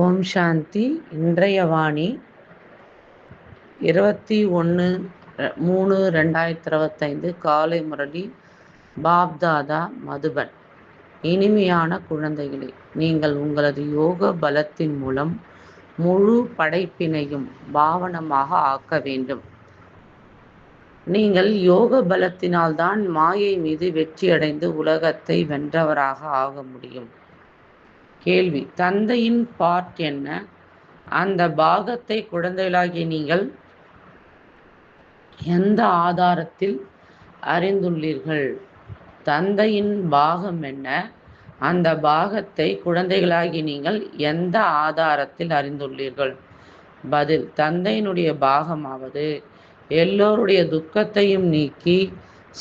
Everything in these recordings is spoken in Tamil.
ஓம் சாந்தி. இன்றைய வாணி 21/3/2025 காலை முரளி. பாப்தாதா, மதுபன். இனிமையான குழந்தைகளே, நீங்கள் உங்களது யோக பலத்தின் மூலம் முழு படைப்பினையும் பாவனமாக ஆக்க வேண்டும். நீங்கள் யோக பலத்தினால்தான் மாயை மீது வெற்றியடைந்து உலகத்தை வென்றவராக ஆக முடியும். கேள்வி: தந்தையின் பார்ட் என்ன? அந்த பாகத்தை குழந்தைகளாகிய நீங்கள் எந்த ஆதாரத்தில் அறிந்துள்ளீர்கள்? தந்தையின் பாகம் என்ன? அந்த பாகத்தை குழந்தைகளாகிய நீங்கள் எந்த ஆதாரத்தில் அறிந்துள்ளீர்கள்? பதில்: தந்தையினுடைய பாகமாவது எல்லோருடைய துக்கத்தையும் நீக்கி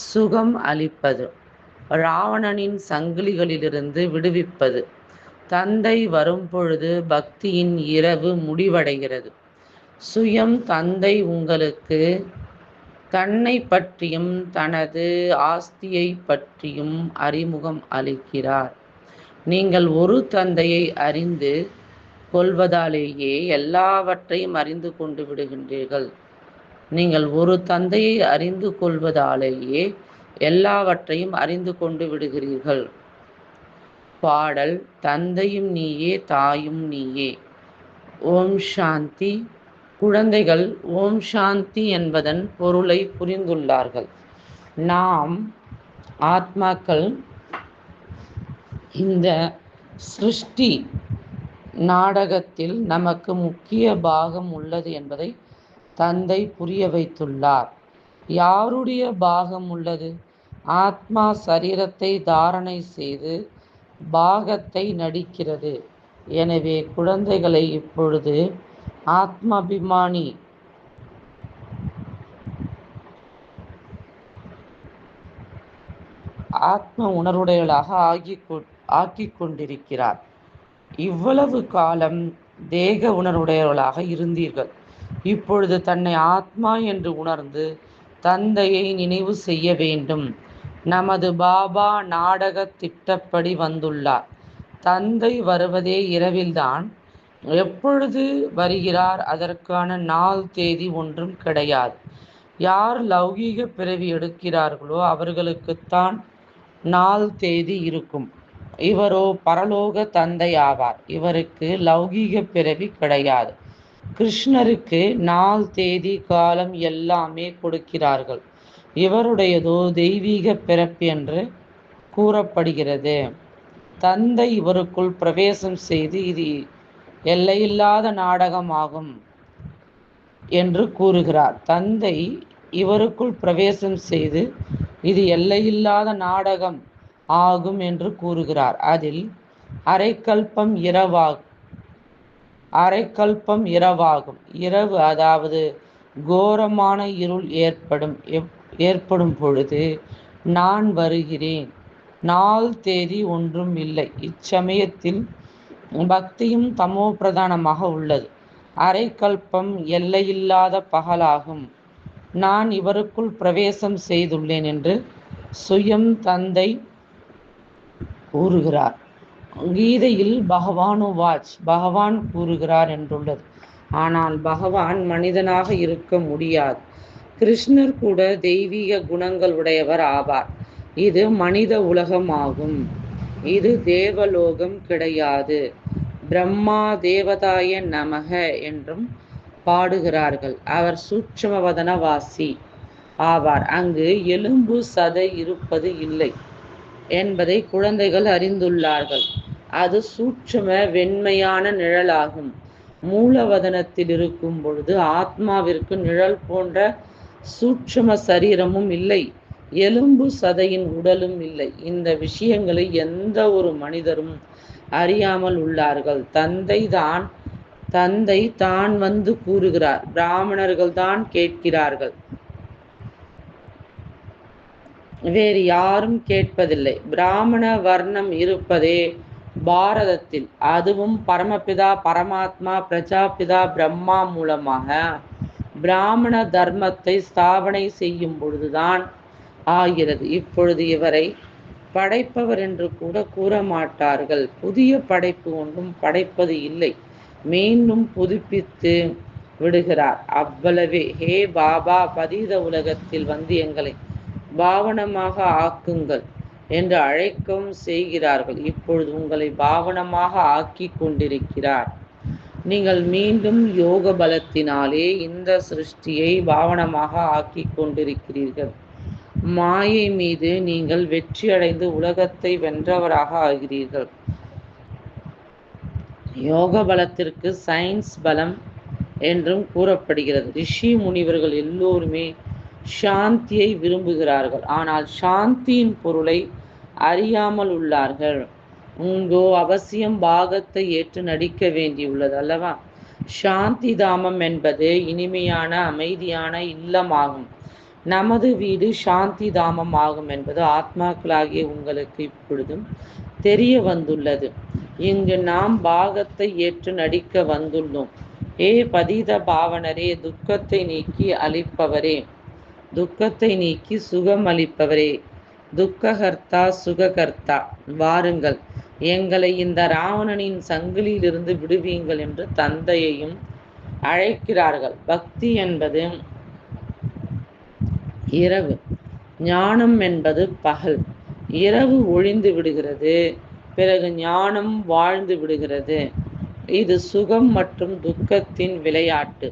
சுகம் அளிப்பது, ராவணனின் சங்கிலிகளிலிருந்து விடுவிப்பது. தந்தை வரும்பொழுது பக்தியின் இரவு முடிவடைகிறது. சுயம் தந்தை உங்களுக்கு தன்னை பற்றியும் தனது ஆஸ்தியை பற்றியும் அறிமுகம் அளிக்கிறார். நீங்கள் ஒரு தந்தையை அறிந்து கொள்வதாலேயே எல்லாவற்றையும் அறிந்து கொண்டு விடுகின்றீர்கள். நீங்கள் ஒரு தந்தையை அறிந்து கொள்வதாலேயே எல்லாவற்றையும் அறிந்து கொண்டு விடுகிறீர்கள். பாடல்: தந்தையும் நீயே, தாயும் நீயே. ஓம் சாந்தி. குழந்தைகள் ஓம் சாந்தி என்பதன் பொருளை புரிந்துள்ளார்கள். நாம் ஆத்மாக்கள் இந்த சிருஷ்டி நாடகத்தில் நமக்கு முக்கிய பாகம் உள்ளது என்பதை தந்தை புரிய வைத்துள்ளார். யாருடைய பாகம் உள்ளது? ஆத்மா சரீரத்தை தாரணை செய்து பாகத்தை நடிக்கிறது. எனவே குழந்தைகளை இப்பொழுது ஆத்மாபிமானி ஆத்ம உணர்வுடையவர்களாக ஆக்கிக் கொண்டிருக்கிறார். இவ்வளவு காலம் தேக உணர்வுடையவர்களாக இருந்தீர்கள். இப்பொழுது தன்னை ஆத்மா என்று உணர்ந்து தந்தையை நினைவு செய்ய வேண்டும். நமது பாபா நாடக திட்டப்படி வந்துள்ளார். தந்தை வருவதே இரவில்தான். எப்பொழுது வருகிறார்? அதற்கான நாள் தேதி ஒன்றும் கிடையாது. யார் லௌகீக பிறவி எடுக்கிறார்களோ அவர்களுக்குத்தான் நாள் தேதி இருக்கும். இவரோ பரலோக தந்தை ஆவார். இவருக்கு லௌகீக பிறவி கிடையாது. கிருஷ்ணருக்கு நாள் தேதி காலம் எல்லாமே கொடுக்கிறார்கள். இவருடையதோ தெய்வீக பிறப்பு என்று கூறப்படுகிறது. தந்தை இவருக்குள் பிரவேசம் செய்து இது எல்லையில்லாத நாடகமாகும் என்று கூறுகிறார். தந்தை இவருக்குள் பிரவேசம் செய்து இது எல்லையில்லாத நாடகம் ஆகும் என்று கூறுகிறார். அதில் அரைக்கல்பம் இரவாகும். இரவு அதாவது கோரமான இருள் ஏற்படும் பொழுது நான் வருகிறேன். நாள் தேதி ஒன்றும் இல்லை. இச்சமயத்தில் பக்தியும் தமோ பிரதானமாக உள்ளது. அரைக்கல்பம் எல்லையில்லாத பகலாகும். நான் இவருக்குள் பிரவேசம் செய்துள்ளேன் என்று சுயம் தந்தை கூறுகிறார். கீதையில் பகவான் கூறுகிறார் என்றுள்ளது. ஆனால் பகவான் மனிதனாக இருக்க முடியாது. கிருஷ்ணர் கூட தெய்வீக குணங்கள் உடையவர் ஆவார். இது மனித உலகம் ஆகும். இது தேவலோகம் கிடையாது. பிரம்மா தேவதாய நமக என்றும் பாடுகிறார்கள். அவர் சூட்சுமவதனவாசி ஆவார். அங்கு எலும்பு சதை இருப்பது இல்லை என்பதை குழந்தைகள் அறிந்துள்ளார்கள். அது சூட்சும வெண்மையான நிழலாகும். மூலவதனத்தில் இருக்கும் பொழுது ஆத்மாவிற்கு நிழல் போன்ற சூட்சும சரீரமும் இல்லை, எலும்பு சதையின் உடலும் இல்லை. இந்த விஷயங்களை எந்த ஒரு மனிதரும் அறியாமல் உள்ளார்கள். தந்தை தான் வந்து கூறுகிறார். பிராமணர்கள் தான் கேட்கிறார்கள், வேறு யாரும் கேட்பதில்லை. பிராமண வர்ணம் இருப்பதே பாரதத்தில், அதுவும் பரமபிதா பரமாத்மா பிரஜாபிதா பிரம்மா மூலமாக பிராமண தர்மத்தை ஸ்தாபனை செய்யும் பொழுதுதான் ஆகிறது. இப்பொழுது இவரை படைப்பவர் என்று கூட கூற மாட்டார்கள். புதிய படைப்பு ஒன்றும் படைப்பது இல்லை. மீண்டும் புதுப்பித்து விடுகிறார். அவ்வளவே. ஹே பாபா, பதீத உலகத்தில் வந்து எங்களை பாவனமாக ஆக்குங்கள் என்று அழைக்கவும் செய்கிறார்கள். இப்பொழுது உங்களை பாவனமாக ஆக்கிக் கொண்டிருக்கிறார். நீங்கள் மீண்டும் யோக பலத்தினாலே இந்த சிருஷ்டியை பாவனமாக ஆக்கிக் கொண்டிருக்கிறீர்கள். மாயை மீது நீங்கள் வெற்றியடைந்து உலகத்தை வென்றவராக ஆகிறீர்கள். யோக பலத்திற்கு சயின்ஸ் பலம் என்றும் கூறப்படுகிறது. ரிஷி முனிவர்கள் எல்லோருமே சாந்தியை விரும்புகிறார்கள். ஆனால் சாந்தியின் பொருளை அறியாமல் உள்ளார்கள். உங்கோ அவசியம் பாகத்தை ஏற்று நடிக்க வேண்டியுள்ளது அல்லவா? சாந்தி தாமம் என்பது இனிமையான அமைதியான இல்லமாகும். நமது வீடு சாந்தி தாமம் ஆகும் என்பது ஆத்மாக்களாகிய உங்களுக்கு இப்பொழுதும் தெரிய வந்துள்ளது. இங்கு நாம் பாகத்தை ஏற்று நடிக்க வந்துள்ளோம். ஏ பதீத பாவனரே, துக்கத்தை நீக்கி அளிப்பவரே, துக்கத்தை நீக்கி சுகம் அளிப்பவரே, துக்ககர்த்தா சுககர்த்தா, வாருங்கள், எங்களை இந்த ராவணனின் சங்கிலியிலிருந்து விடுவீங்கள் என்று தந்தையையும் அழைக்கிறார்கள். பக்தி என்பது இரவு, ஞானம் என்பது பகல். இரவு ஒழிந்து விடுகிறது, பிறகு ஞானம் வாழ்ந்து விடுகிறது. இது சுகம் மற்றும் துக்கத்தின் விளையாட்டு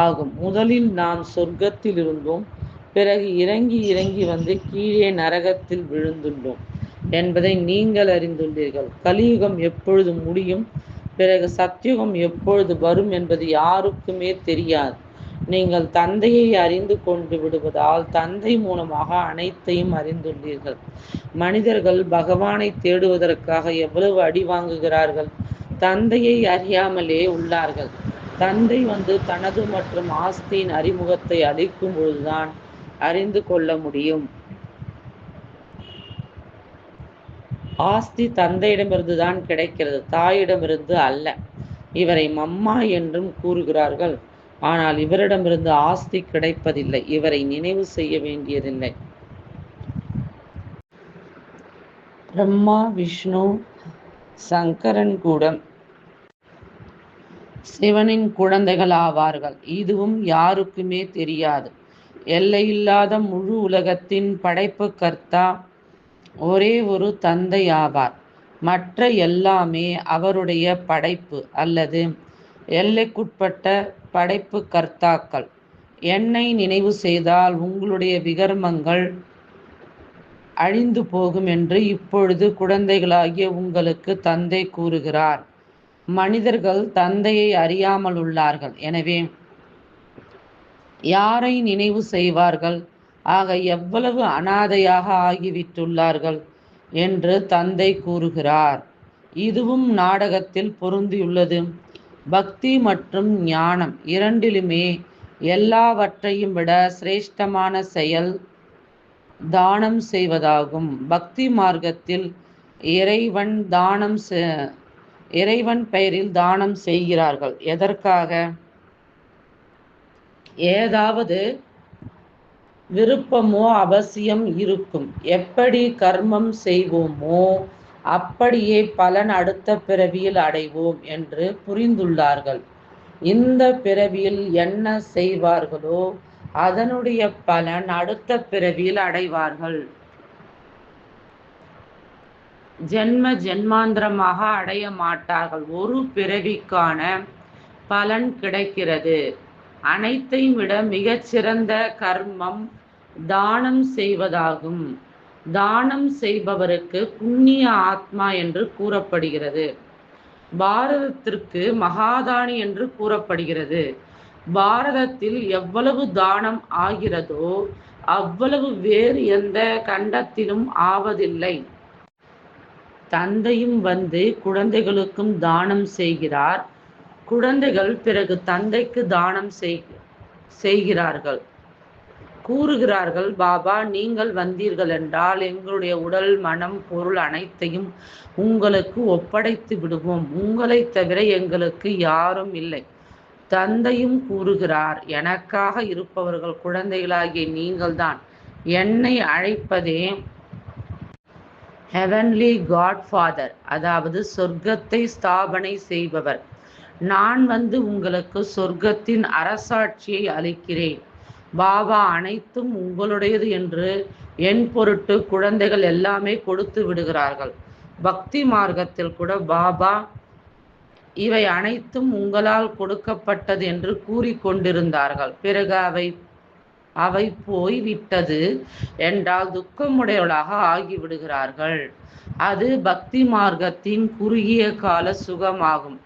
ஆகும். முதலில் நாம் சொர்க்கத்தில் இருந்தோம், பிறகு இறங்கி இறங்கி வந்து கீழே நரகத்தில் விழுந்துள்ளோம் என்பதை நீங்கள் அறிந்துள்ளீர்கள். கலியுகம் எப்பொழுது முடியும், பிறகு சத்தியுகம் எப்பொழுது வரும் என்பது யாருக்குமே தெரியாது. நீங்கள் தந்தையை அறிந்து கொண்டு விடுவதால் தந்தை மூலமாக அனைத்தையும் அறிந்துள்ளீர்கள். மனிதர்கள் பகவானை தேடுவதற்காக எவ்வளவு அடி வாங்குகிறார்கள். தந்தையை அறியாமலே உள்ளார்கள். தந்தை வந்து தனது மற்றும் ஆஸ்தியின் அறிமுகத்தை அளிக்கும் பொழுதுதான் அறிந்து கொள்ள முடியும். ஆஸ்தி தந்தையிடமிருந்து தான் கிடைக்கிறது, தாயிடமிருந்து அல்ல. இவரை மம்மா என்றும் கூறுகிறார்கள். ஆனால் இவரிடமிருந்து ஆஸ்தி கிடைப்பதில்லை. இவரை நினைவு செய்ய வேண்டியதில்லை. பிரம்மா, விஷ்ணு, சங்கரன் கூட சிவனின் குழந்தைகள் ஆவார்கள். இதுவும் யாருக்குமே தெரியாது. எல்லையில்லாத முழு உலகத்தின் படைப்பு கர்த்தா ஒரே ஒரு தந்தை ஆவார். மற்ற எல்லாமே அவருடைய படைப்பு அல்லது எல்லைக்குட்பட்ட படைப்பு கர்த்தாக்கள். என்னை நினைவு செய்தால் உங்களுடைய விகர்மங்கள் அழிந்து போகும் என்று இப்பொழுது குழந்தைகளாகிய உங்களுக்கு தந்தை கூறுகிறார். மனிதர்கள் தந்தையை அறியாமல் உள்ளார்கள். எனவே யாரை நினைவு செய்வார்கள்? ஆக எவ்வளவு அனாதையாக ஆகிவிட்டுள்ளார்கள் என்று தந்தை கூறுகிறார். இதுவும் நாடகத்தில் பொருந்தியுள்ளது. பக்தி மற்றும் ஞானம் இரண்டிலுமே எல்லாவற்றையும் விட சிரேஷ்டமான செயல் தானம் செய்வதாகும். பக்தி மார்க்கத்தில் இறைவன் பெயரில் தானம் செய்கிறார்கள். எதற்காக? ஏதாவது விருப்பமோ அவசியம் இருக்கும். எப்படி கர்மம் செய்வோமோ அப்படியே பலன் அடுத்த பிறவியில் அடைவோம் என்று புரிந்துள்ளார்கள். இந்த பிறவியில் என்ன செய்வார்களோ அதனுடைய பலன் அடுத்த பிறவியில் அடைவார்கள். ஜென்ம ஜென்மாந்திரமாக அடைய மாட்டார்கள். ஒரு பிறவிக்கான பலன் கிடைக்கிறது. அனைத்தையும் விட மிகச்சிறந்த கர்மம் தானம் செய்வதாகும். தானம் செய்பவருக்கு புண்ணிய ஆத்மா என்று கூறப்படுகிறது. பாரதத்திற்கு மகாதானி என்று கூறப்படுகிறது. பாரதத்தில் எவ்வளவு தானம் ஆகிறதோ அவ்வளவு வேறு எந்த கண்டத்திலும் ஆவதில்லை. தந்தையும் வந்து குழந்தைகளுக்கும் தானம் செய்கிறார். குழந்தைகள் பிறகு தந்தைக்கு தானம் செய்கிறார்கள். கூறுகிறார்கள், பாபா, நீங்கள் வந்தீர்கள் என்றால் எங்களுடைய உடல், மனம், பொருள் அனைத்தையும் உங்களுக்கு ஒப்படைத்து விடுவோம். உங்களை தவிர எங்களுக்கு யாரும் இல்லை. தந்தையும் கூறுகிறார், எனக்காக இருப்பவர்கள் குழந்தைகளாகிய நீங்கள்தான். என்னை அழைப்பதே ஹெவன்லி காட்ஃபாதர், அதாவது சொர்க்கத்தை ஸ்தாபனை செய்பவர். நான் வந்து உங்களுக்கு சொர்க்கத்தின் அரசாட்சியை அளிக்கிறேன். பாபா அனைத்தும் உங்களுடையது என்று என் பொருட்டு குழந்தைகள் எல்லாமே கொடுத்து விடுகிறார்கள். பக்தி மார்க்கத்தில் கூட பாபா இவை அனைத்தும் உங்களால் கொடுக்கப்பட்டது என்று கூறிக்கொண்டிருந்தார்கள். பிறகு அவை போய் விட்டது என்றால் துக்கமுடையவளாக ஆகிவிடுகிறார்கள். அது பக்தி மார்க்கத்தின் குறுகிய கால சுகமாகும்.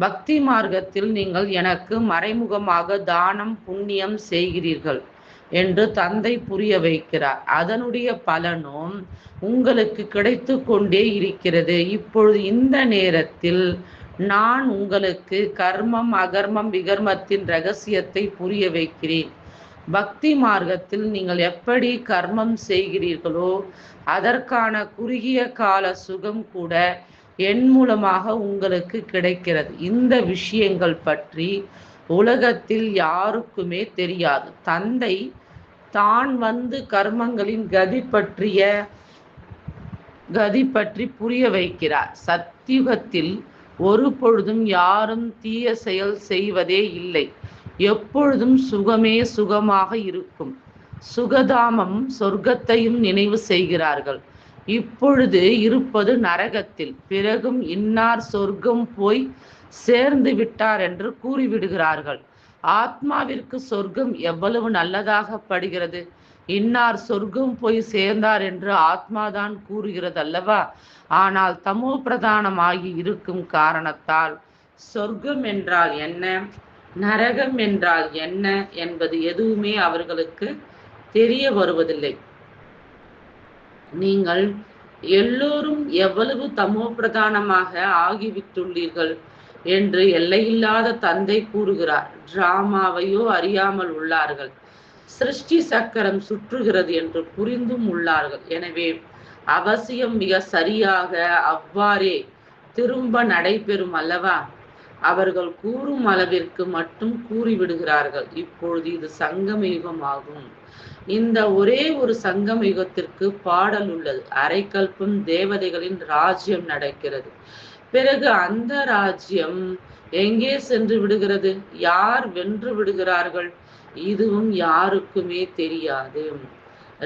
பக்தி மார்க்கத்தில் நீங்கள் எனக்கு மறைமுகமாக தானம் புண்ணியம் செய்கிறீர்கள் என்று தந்தை புரிய வைக்கிறார். அதனுடைய பலனும் உங்களுக்கு கிடைத்து கொண்டே இருக்கிறது. இப்பொழுது இந்த நேரத்தில் நான் உங்களுக்கு கர்மம் அகர்மம் விகர்மத்தின் ரகசியத்தை புரிய வைக்கிறேன். பக்தி மார்க்கத்தில் நீங்கள் எப்படி கர்மம் செய்கிறீர்களோ அதற்கான குறுகிய கால சுகம் கூட என் மூலமாக உங்களுக்கு கிடைக்கிறது. இந்த விஷயங்கள் பற்றி உலகத்தில் யாருக்குமே தெரியாது. தந்தை தான் வந்து கர்மங்களின் கதி பற்றி புரிய வைக்கிறார். சத்தியுகத்தில் ஒரு பொழுதும் யாரும் தீய செயல் செய்வதே இல்லை. எப்பொழுதும் சுகமே சுகமாக இருக்கும். சுகதாமம் சொர்க்கத்தையும் நினைவு செய்கிறார்கள். இப்பொழுது இருப்பது நரகத்தில். பிறகும் இன்னார் சொர்க்கம் போய் சேர்ந்து விட்டார் என்று கூறிவிடுகிறார்கள். ஆத்மாவிற்கு சொர்க்கம் எவ்வளவு நல்லதாக படுகிறது. இன்னார் சொர்க்கம் போய் சேர்ந்தார் என்று ஆத்மாதான் கூறுகிறது அல்லவா? ஆனால் தமோ பிரதானமாகி இருக்கும் காரணத்தால் சொர்க்கம் என்றால் என்ன, நரகம் என்றால் என்ன என்பது எதுவுமே அவர்களுக்கு தெரிய வருவதில்லை. நீங்கள் எல்லோரும் எவ்வளவு தமோ பிரதானமாக ஆகிவிட்டுள்ளீர்கள் என்று எல்லையில்லாத தந்தை கூறுகிறார். டிராமாவையோ அறியாமல் உள்ளார்கள். சிருஷ்டி சக்கரம் சுற்றுகிறது என்று புரிந்தும் உள்ளார்கள். எனவே அவசியம் மிக சரியாக அவ்வாறே திரும்ப நடைபெறும் அல்லவா? அவர்கள் கூறும் அளவிற்கு மட்டும் கூறிவிடுகிறார்கள். இப்பொழுது இது சங்கம யுகம் ஆகும். இந்த ஒரே ஒரு சங்கம யுகத்திற்கு பாடல் உள்ளது. அரைக்கல்பம் தேவதைகளின் ராஜ்யம் நடக்கிறது. பிறகு அந்த ராஜ்யம் எங்கே சென்று விடுகிறது? யார் வென்று விடுகிறார்கள்? இதுவும் யாருக்குமே தெரியாது.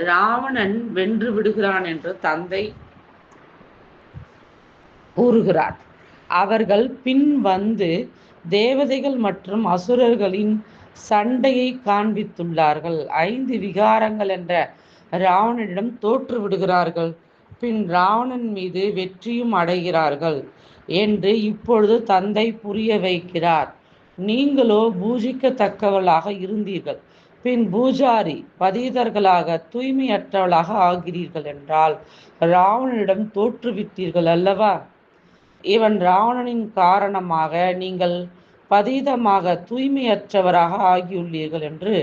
ராவணன் வென்று விடுகிறான் என்று தந்தை கூறுகிறார். அவர்கள் பின் வந்து தேவதைகள் மற்றும் அசுரர்களின் சண்டையை காண்பித்துள்ளார்கள். 5 விகாரங்கள் என்ற ராவணனிடம் தோற்று விடுகிறார்கள். பின் ராவணன் மீது வெற்றியும் அடைகிறார்கள் என்று இப்பொழுது தந்தை புரிய வைக்கிறார். நீங்களோ பூஜிக்கத்தக்கவளாக இருந்தீர்கள். பின் பூஜாரி பதீதர்களாக தூய்மையற்றவளாக ஆகிறீர்கள் என்றால் ராவணனிடம் தோற்றுவிட்டீர்கள் அல்லவா? இவன் ராவணனின் காரணமாக நீங்கள் பதீதமாக தூய்மையற்றவராக ஆகியுள்ளீர்கள் என்று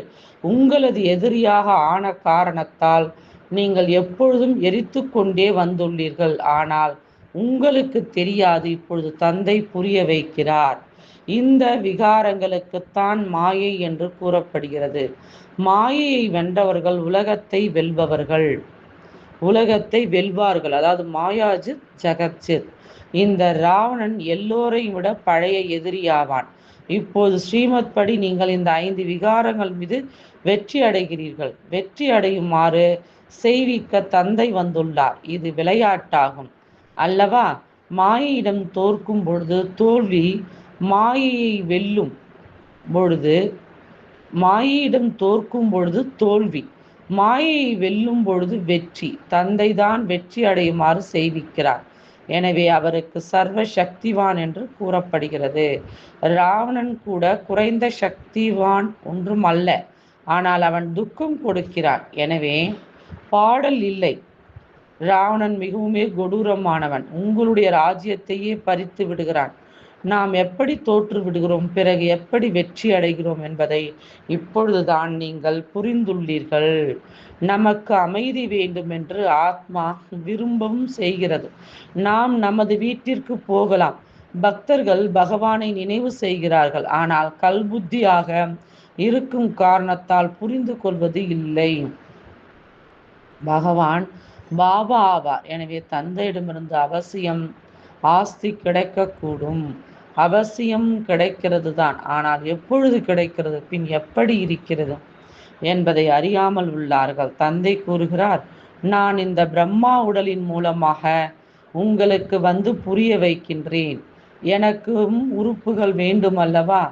உங்களது எதிரியாக ஆன காரணத்தால் நீங்கள் எப்பொழுதும் எரித்து கொண்டே வந்துள்ளீர்கள். ஆனால் உங்களுக்கு தெரியாது. இப்பொழுது தந்தை புரிய வைக்கிறார். இந்த விகாரங்களுக்குத்தான் மாயை என்று கூறப்படுகிறது. மாயையை வென்றவர்கள் உலகத்தை வெல்வார்கள். அதாவது மாயாஜித் ஜகத்ஜித். இந்த ராவணன் எல்லோரையும் விட பழைய எதிரியாவான். இப்போது ஸ்ரீமத் படி நீங்கள் இந்த 5 விகாரங்கள் மீது வெற்றி அடைகிறீர்கள். வெற்றி அடையுமாறு செய்விக்க தந்தை வந்துள்ளார். இது விளையாட்டாகும் அல்லவா? மாயையிடம் தோற்கும் பொழுது தோல்வி, மாயையை வெல்லும் பொழுது தோல்வி, மாயையை வெல்லும் பொழுது வெற்றி. தந்தை தான் வெற்றி அடையுமாறு செய்விக்கிறார். எனவே அவருக்கு சர்வ சக்திவான் என்று கூறப்படுகிறது. ராவணன் கூட குறைந்த சக்திவான் ஒன்றும் அல்ல. ஆனால் அவன் துக்கம் கொடுக்கிறான். எனவே பாடல் இல்லை. ராவணன் மிகவுமே கொடூரமானவன். உங்களுடைய ராஜ்யத்தையே பறித்து விடுகிறான். நாம் எப்படி தோற்று விடுகிறோம், பிறகு எப்படி வெற்றி அடைகிறோம் என்பதை இப்பொழுதுதான் நீங்கள் புரிந்துள்ளீர்கள். நமக்கு அமைதி வேண்டும் என்று ஆத்மா விரும்பவும் செய்கிறது. நாம் நமது வீட்டிற்கு போகலாம். பக்தர்கள் பகவானை நினைவு செய்கிறார்கள். ஆனால் கல்புத்தியாக இருக்கும் காரணத்தால் புரிந்து கொள்வது இல்லை. பகவான் பாபா ஆவார். எனவே தந்தையிடமிருந்து அவசியம் ஆஸ்தி கிடைக்கக்கூடும். அவசியம் கிடைக்கிறது தான். ஆனால் எப்பொழுது கிடைக்கிறது, பின் எப்படி இருக்கிறது என்பதை அறியாமல் உள்ளார்கள். தந்தை கூறுகிறார், நான் இந்த பிரம்மா உடலின் மூலமாக உங்களுக்கு வந்து புரிய வைக்கின்றேன். எனக்கும் உறுப்புகள் வேண்டும் அல்லவா?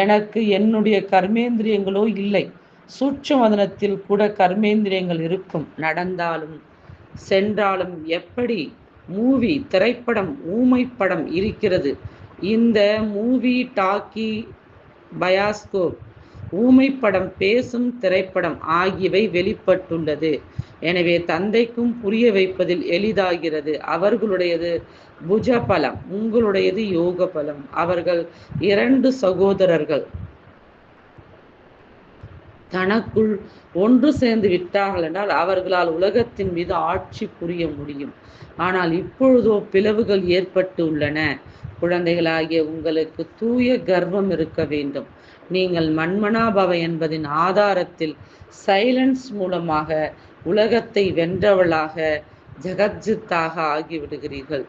எனக்கு என்னுடைய கர்மேந்திரியங்களோ இல்லை. சூட்சுமதனத்தில் கூட கர்மேந்திரியங்கள் இருக்கும். நடந்தாலும் சென்றாலும் எப்படி மூவி திரைப்படம் ஊமைப்படம் இருக்கிறது. இந்த மூவி டாக்கி பயாஸ்கோப் ஊமைப்படம் பேசும் திரைப்படம் ஆகியவை வெளிப்பட்டுள்ளது. எனவே தந்தைக்கும் புரிய வைப்பதில் எளிதாகிறது. அவர்களுடையது புஜ பலம், உங்களுடையது யோக பலம். அவர்கள் 2 சகோதரர்கள் தனக்குள் ஒன்று சேர்ந்து விட்டார்கள் என்றால் அவர்களால் உலகத்தின் மீது ஆட்சி புரிய முடியும். ஆனால் இப்பொழுதோ பிளவுகள் ஏற்பட்டு உள்ளன. குழந்தைகளாகிய உங்களுக்கு தூய கர்வம் இருக்க வேண்டும். நீங்கள் மன்மனாபவ என்பதின் ஆதாரத்தில் சைலன்ஸ் மூலமாக உலகத்தை வென்றவளாக ஜெகஜித்தாக ஆகிவிடுகிறீர்கள்.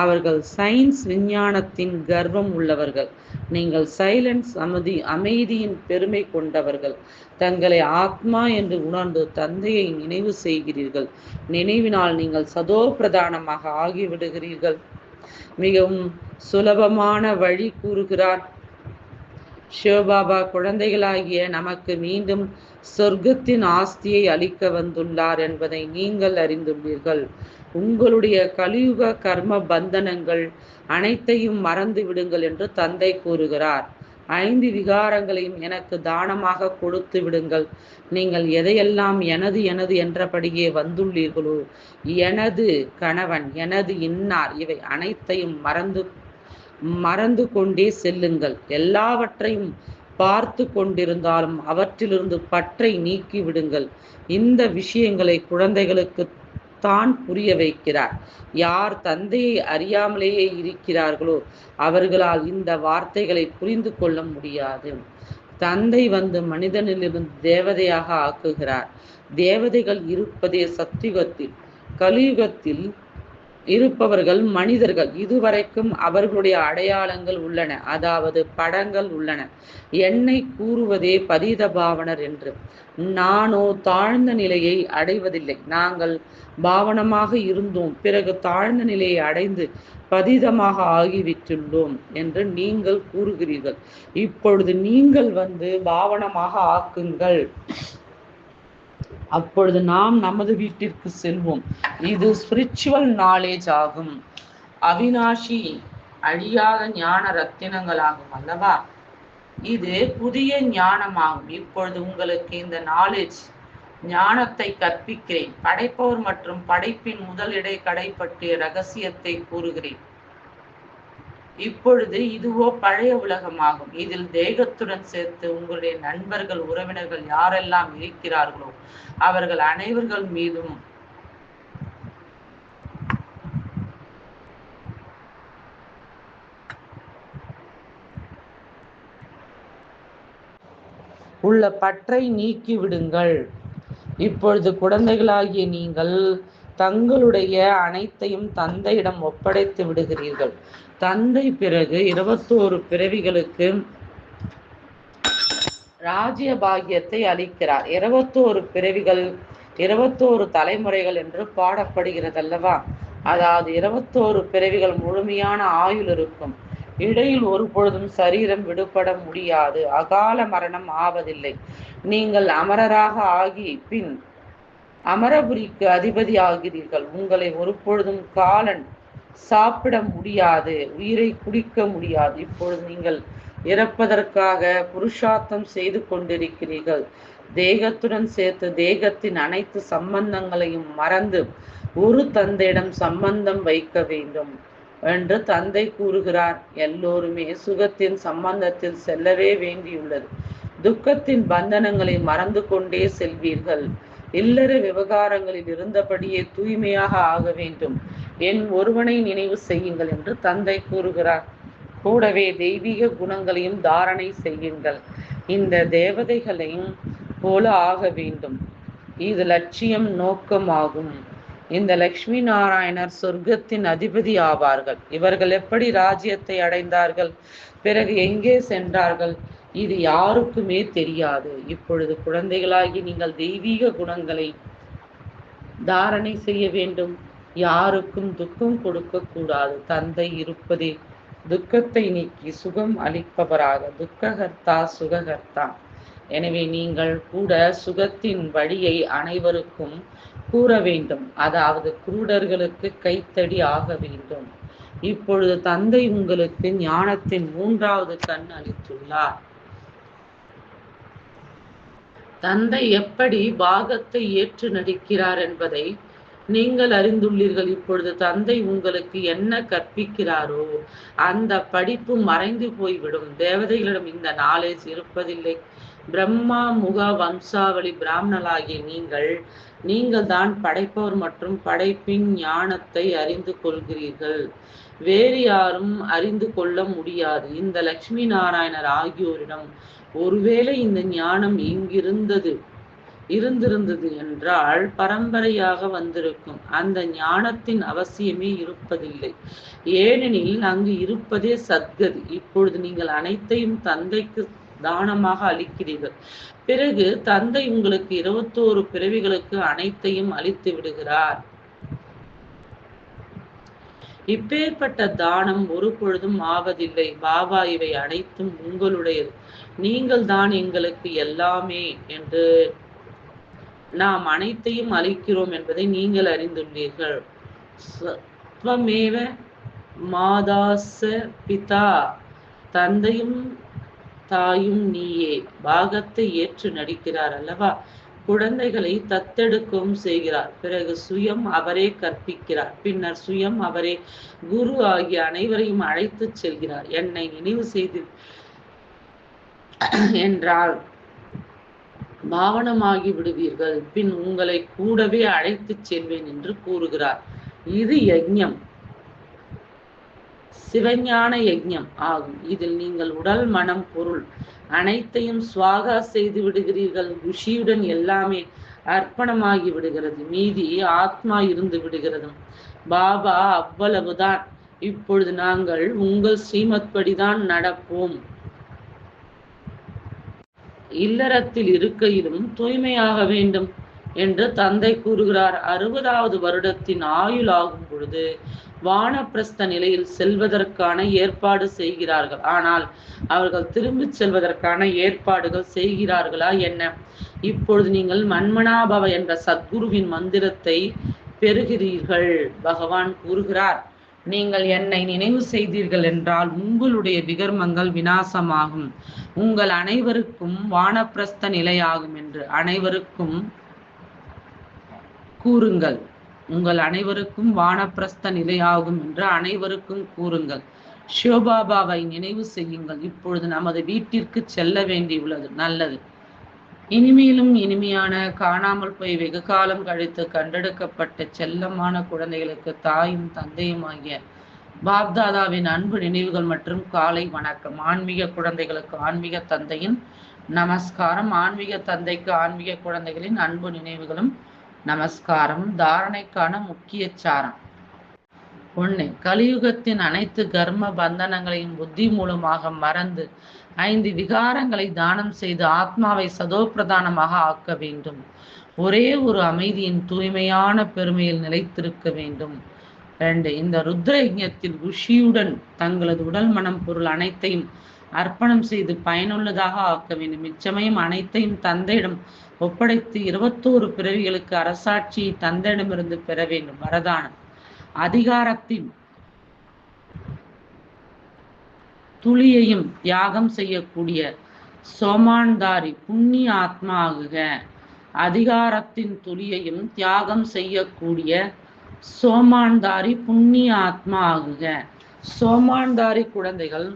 அவர்கள் சயின்ஸ் விஞ்ஞானத்தின் கர்வம் உள்ளவர்கள். நீங்கள் சைலன்ஸ் அமைதியின் பெருமை கொண்டவர்கள். தங்களை ஆத்மா என்று உணர்ந்து தந்தையை நினைவு செய்கிறீர்கள். நினைவினால் நீங்கள் சதோ பிரதானமாக ஆகிவிடுகிறீர்கள். மிகவும் சுலபமான வழி கூறுகிறார் சிவபாபா. குழந்தைகளாகிய நமக்கு மீண்டும் சொர்க்கத்தின் ஆஸ்தியை அளிக்க வந்துள்ளார் என்பதை நீங்கள் அறிந்துள்ளீர்கள். உங்களுடைய கலியுக கர்ம பந்தனங்கள் அனைத்தையும் மறந்து விடுங்கள் என்று தந்தை கூறுகிறார். 5 விகாரங்களையும் எனக்கு தானமாக கொடுத்து விடுங்கள். நீங்கள் எதையெல்லாம் எனது எனது என்றபடியே வந்துள்ளீர்களோ, எனது கணவன், எனது இன்னார், இவை அனைத்தையும் மறந்து கொண்டே செல்லுங்கள். எல்லாவற்றையும் பார்த்து கொண்டிருந்தாலும் அவற்றிலிருந்து பற்றை நீக்கி விடுங்கள். இந்த விஷயங்களை குழந்தைகளுக்கு தான் புரிய வைக்கிறார். யார் தந்தையை அறியாமலேயே இருக்கிறார்களோ அவர்களால் இந்த வார்த்தைகளை புரிந்து கொள்ள முடியாது. தந்தை வந்து மனிதனிலிருந்து தேவதையாக ஆக்குகிறார். தேவதைகள் இருப்பதே சத்தியுகத்தில். கலியுகத்தில் இருப்பவர்கள் மனிதர்கள். இதுவரைக்கும் அவர்களுடைய அடையாளங்கள் உள்ளன, அதாவது படங்கள் உள்ளன. என்னை கூறுவதே பதீத பாவனர் என்று. நானோ தாழ்ந்த நிலையை அடைவதில்லை. நாங்கள் பாவனமாக இருந்தோம், பிறகு தாழ்ந்த நிலையை அடைந்து பதீதமாக ஆகிவிட்டுள்ளோம் என்று நீங்கள் கூறுகிறீர்கள். இப்பொழுது நீங்கள் வந்து பாவனமாக ஆக்குங்கள். அப்பொழுது நாம் நமது வீட்டிற்கு செல்வோம். இது ஸ்பிரிச்சுவல் நாலேஜ் ஆகும். அவினாஷி அழியாத ஞான ரத்தினங்கள் ஆகும் அல்லவா? இது புதிய ஞானமாகும். இப்பொழுது உங்களுக்கு இந்த நாலேஜ் ஞானத்தை கற்பிக்கிறேன். படைப்பவர் மற்றும் படைப்பின் முதலிடை கடை பற்றிய ரகசியத்தை கூறுகிறேன். இப்பொழுது இதுவோ பழைய உலகமாகும். இதில் தேகத்துடன் சேர்த்து உங்களுடைய நண்பர்கள், உறவினர்கள் யாரெல்லாம் இருக்கிறார்களோ அவர்கள் அனைவர்கள் மீதும் உள்ள பற்றை நீக்கி விடுங்கள். இப்பொழுது குழந்தைகளாகிய நீங்கள் தங்களுடைய அனைத்தையும் தந்தையிடம் ஒப்படைத்து விடுகிறீர்கள். தந்தை பிறகு 21 பிறவிகளுக்கு ராஜ்ய பாக்கியத்தை அளிக்கிறார். 21 பிறவிகள் 21 தலைமுறைகள் என்று பாடப்படுகிறது அல்லவா? அதாவது 21 பிறவிகள் முழுமையான ஆயுள் இருக்கும். இடையில் ஒரு பொழுதும் சரீரம் விடுபட முடியாது. அகால மரணம் ஆவதில்லை. நீங்கள் அமரராக ஆகி பின் அமரபுரிக்கு அதிபதி ஆகிறீர்கள். உங்களை ஒரு பொழுதும் காலன் சாப்பிட முடியாது, உயிரை குடிக்க முடியாது. இப்பொழுது நீங்கள் இறப்பதற்காக புருஷார்த்தம் செய்து கொண்டிருக்கிறீர்கள். தேகத்துடன் சேர்த்து தேகத்தின் அனைத்து சம்பந்தங்களையும் மறந்து ஒரு தந்தையிடம் சம்பந்தம் வைக்க வேண்டும் என்று தந்தை கூறுகிறார். எல்லோருமே சுகத்தின் சம்பந்தத்தில் செல்லவே வேண்டியுள்ளது. துக்கத்தின் பந்தனங்களை மறந்து கொண்டே செல்வீர்கள். இல்லற விவகாரங்களில் இருந்தபடியே தூய்மையாக ஆக வேண்டும். என் ஒருவனை நினைவு செய்யுங்கள் என்று தந்தை கூறுகிறார். கூடவே தெய்வீக குணங்களையும் தாரணை செய்யுங்கள். இந்த தேவதைகளையும் போல ஆக வேண்டும். இது லட்சியம், நோக்கமாகும். இந்த லட்சுமி நாராயணர் சொர்க்கத்தின் அதிபதி ஆவார்கள். இவர்கள் எப்படி ராஜ்யத்தை அடைந்தார்கள், பிறகு எங்கே சென்றார்கள், இது யாருக்குமே தெரியாது. இப்பொழுது குழந்தைகளாகி நீங்கள் தெய்வீக குணங்களை தாரணை செய்ய வேண்டும். யாருக்கும் துக்கம் கொடுக்க கூடாது. தந்தை இருப்பதே துக்கத்தை நீக்கி சுகம் அளிப்பவராக, துக்ககர்த்தா சுககர்த்தா. எனவே நீங்கள் கூட சுகத்தின் வழியை அனைவருக்கும் கூற வேண்டும். அதாவது குருடர்களுக்கு கைத்தடி ஆக வேண்டும். இப்பொழுது தந்தை உங்களுக்கு ஞானத்தின் 3வது கண் அளித்துள்ளார். தந்தை எப்படி பாகத்தை ஏற்று நடிக்கிறார் என்பதை நீங்கள் அறிந்துள்ளீர்கள். இப்பொழுது தந்தை உங்களுக்கு என்ன கற்பிக்கிறாரோ அந்த படிப்பு மறைந்து போய்விடும். தேவதைகளிடம் இந்த நாலேஜ் இருப்பதில்லை. பிரம்மா முக வம்சாவளி பிராமணலாகிய நீங்கள் தான் படைப்பவர் மற்றும் படைப்பின் ஞானத்தை அறிந்து கொள்கிறீர்கள். வேறு யாரும் அறிந்து கொள்ள முடியாது. இந்த லட்சுமி நாராயணர் ஆகியோரிடம் ஒருவேளை இந்த ஞானம் இருந்திருந்தது என்றால் பரம்பரையாக வந்திருக்கும். அந்த ஞானத்தின் அவசியமே இருப்பதில்லை. ஏனெனில் அங்கு இருப்பதே சத்கதி. இப்பொழுது நீங்கள் அனைத்தையும் தந்தைக்கு தானமாக அளிக்கிறீர்கள். பிறகு தந்தை உங்களுக்கு 21 பிறவிகளுக்கு அனைத்தையும் அளித்து விடுகிறார். இப்பேற்பட்ட தானம் ஒரு பொழுதும் ஆவதில்லை. பாபா இவை அனைத்தும் உங்களுடையது, நீங்கள் தான் எங்களுக்கு எல்லாமே என்று நாம் அனைத்தையும் அளிக்கிறோம் என்பதை நீங்கள் அறிந்துள்ளீர்கள். ஸ்வமேவ மாதாச பிதா, தந்தையும் தாயும் நீயே. பாகத்தை ஏற்று நடிக்கிறார் அல்லவா? குழந்தைகளை தத்தெடுக்கவும் செய்கிறார். பிறகு சுயம் அவரே கற்பிக்கிறார். பின்னர் சுயம் அவரே குரு ஆகிய அனைவரையும் அழைத்து செல்கிறார். என்னை நினைவு செய்து என்றால் பாவனமாகி விடுவீர்கள். பின் உங்களை கூடவே அழைத்து செல்வேன் என்று கூறுகிறார். இது யஜ்ஞம், சிவஞான யஜ்ஞம் ஆகும். இதில் நீங்கள் உடல் மனம் பொருள் அனைத்தையும் சுவாகா செய்து விடுகிறீர்கள். குஷியுடன் எல்லாமே அர்ப்பணமாகி விடுகிறது. மீதி ஆத்மா இருந்து விடுகிறது. பாபா அவ்வளவுதான். இப்பொழுது நாங்கள் உங்கள் ஸ்ரீமத் படிதான் நடப்போம். இல்லறத்தில் இருக்கையிலும் தூய்மையாக வேண்டும் என்று தந்தை கூறுகிறார். 60வது வருடத்தின் ஆயுள் ஆகும் பொழுது வானப்பிரஸ்த நிலையில் செல்வதற்கான ஏற்பாடு செய்கிறார்கள். ஆனால் அவர்கள் திரும்பிச் செல்வதற்கான ஏற்பாடுகள் செய்கிறார்களா என்ன? இப்பொழுது நீங்கள் மன்மனாபவ என்ற சத்குருவின் மந்திரத்தை பெறுகிறீர்கள். பகவான் கூறுகிறார், நீங்கள் என்னை நினைவு செய்தீர்கள் என்றால் உங்களுடைய விகர்மங்கள் விநாசமாகும். உங்கள் அனைவருக்கும் வானப்பிரஸ்த நிலையாகும் என்று அனைவருக்கும் கூறுங்கள். உங்கள் அனைவருக்கும் வானப்பிரஸ்த நிலையாகும் என்று அனைவருக்கும் கூறுங்கள். சிவபாபாவை நினைவு செய்யுங்கள். இப்பொழுது நமது வீட்டிற்கு செல்ல வேண்டியுள்ளது. நல்லது. இனிமேலும் இனிமையான காணாமல் போய் வெகு காலம் கழித்து கண்டெடுக்கப்பட்ட செல்லமான குழந்தைகளுக்கு தாயும் தந்தையும் ஆகிய பாப்தாதாவின் அன்பு நினைவுகள் மற்றும் காலை வணக்கம். ஆன்மீக குழந்தைகளுக்கு ஆன்மீக தந்தையின் நமஸ்காரம். ஆன்மீக தந்தைக்கு ஆன்மீக குழந்தைகளின் அன்பு நினைவுகளும் நமஸ்காரம். தாரணைக்கான முக்கிய சாரம். 1. கலியுகத்தின் அனைத்து கர்ம பந்தனங்களையும் புத்தி மூலமாக மறந்து 5 விகாரங்களை தானம் செய்து ஆத்மாவை சதோப்பிரதானமாக ஆக்க வேண்டும். ஒரே ஒரு அமைதியின் தூய்மையான பெருமையில் நிலைத்திருக்க வேண்டும். 2. இந்த ருத்ர யஜ்ஞத்தில் குஷியுடன் தங்களது உடல் மனம் பொருள் அனைத்தையும் அர்ப்பணம் செய்து பயனுள்ளதாக ஆக்க வேண்டும். இச்சமயம் அனைத்தையும் தந்தையிடம் ஒப்படைத்து 21 பிறவிகளுக்கு அரசாட்சியை தந்தையிடமிருந்து பெற வேண்டும். வரதானம். அதிகாரத்தின் துளியையும் தியாகம் செய்யக்கூடிய சோமான்தாரி புண்ணிய ஆத்மா ஆகுக. அதிகாரத்தின் துளியையும் தியாகம் செய்யக்கூடிய சோமான்தாரி புண்ணிய ஆத்மா ஆகுக. சோமான்தாரி குழந்தைகள்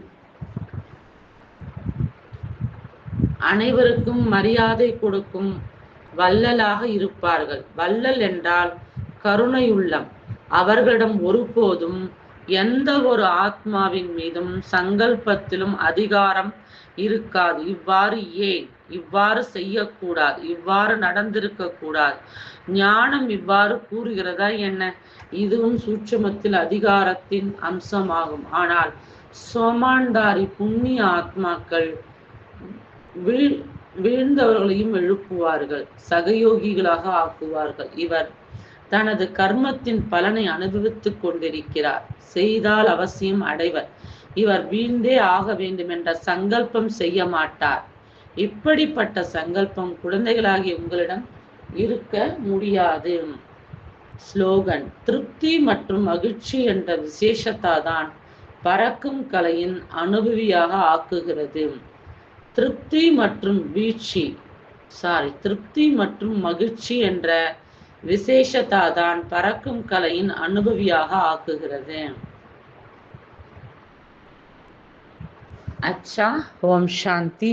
அனைவருக்கும் மரியாதை கொடுக்கும் வள்ளலாக இருப்பார்கள். வள்ளல் என்றால் கருணையுள்ளம். அவர்களிடம் ஒருபோதும் எந்த ஒரு ஆத்மாவின் மீதும் சங்கல்பத்திலும் அதிகாரம் இருக்காது. இவ்வாறு செய்யக்கூடாது, இவ்வாறு நடந்திருக்க கூடாது. ஞானம் இவ்வாறு கூறுகிறதா என்ன? இதுவும் சூட்சுமத்தில் அதிகாரத்தின் அம்சமாகும். ஆனால் சோமாண்டாரி புண்ணிய ஆத்மாக்கள் வீழ்ந்தவர்களையும் எழுப்புவார்கள், சகயோகிகளாக ஆக்குவார்கள். இவர் தனது கர்மத்தின் பலனை அனுபவித்துக் கொண்டிருக்கிறார். செய்தால் அவசியம் அடைவர். இவர் வீழ்ந்தே ஆக வேண்டும் என்ற சங்கல்பம் செய்ய மாட்டார். இப்படிப்பட்ட சங்கல்பம் குழந்தைகளாகிய உங்களிடம் இருக்க முடியாது. ஸ்லோகன்: திருப்தி மற்றும் மகிழ்ச்சி என்ற விசேஷத்தாதான் பறக்கும் கலையின் அனுபவியாக ஆக்குகிறது. திருப்தி மற்றும் மகிழ்ச்சி என்ற விசேஷத்தாதான் பறக்கும் கலையின் அனுபவியாக ஆக்குகிறது. அச்சா. ஓம் சாந்தி.